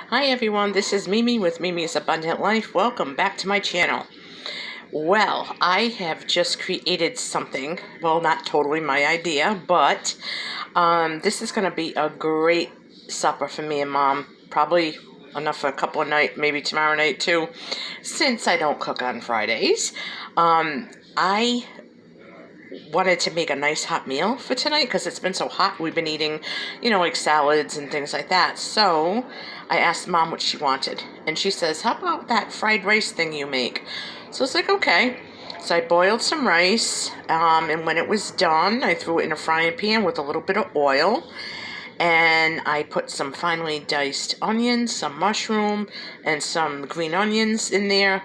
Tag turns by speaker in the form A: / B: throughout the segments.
A: Hi everyone, this is Mimi with Mimi's Abundant Life. Welcome back to my channel. Well, I have just created something. Well, not totally my idea, but this is going to be a great supper for me and Mom. Probably enough for a couple of nights, maybe tomorrow night too, since I don't cook on Fridays. I wanted to make a nice hot meal for tonight because it's been so hot. We've been eating, like salads and things like that. So I asked Mom what she wanted, and she says, how about that fried rice thing you make? So it's like, okay. So I boiled some rice, and when it was done, I threw it in a frying pan with a little bit of oil, and I put some finely diced onions, some mushroom, and some green onions in there,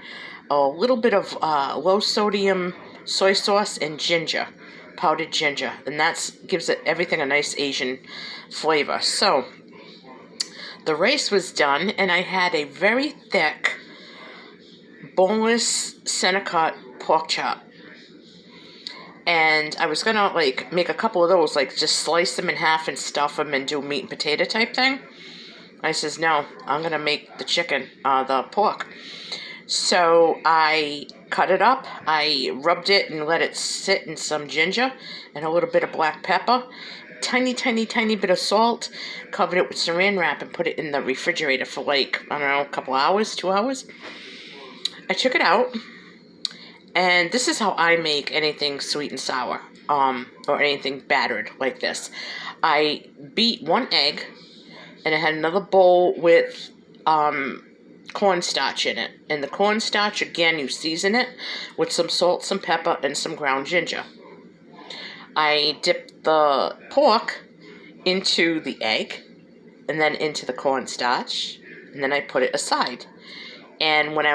A: a little bit of low sodium soy sauce, and ginger, powdered ginger, and that gives it everything a nice Asian flavor. So the rice was done, and I had a very thick boneless center cut pork chop. And I was gonna make a couple of those, just slice them in half and stuff them and do meat and potato type thing. I says, no, I'm gonna make the chicken, the pork. So I cut it up, I rubbed it and let it sit in some ginger and a little bit of black pepper, tiny bit of salt, covered it with saran wrap and put it in the refrigerator for I don't know, a couple hours, 2 hours. I took it out, and this is how I make anything sweet and sour, or anything battered like this. I beat 1 egg, and I had another bowl with, cornstarch in it. And the cornstarch, again, you season it with some salt, some pepper, and some ground ginger. I dipped the pork into the egg, and then into the cornstarch, and then I put it aside. And when I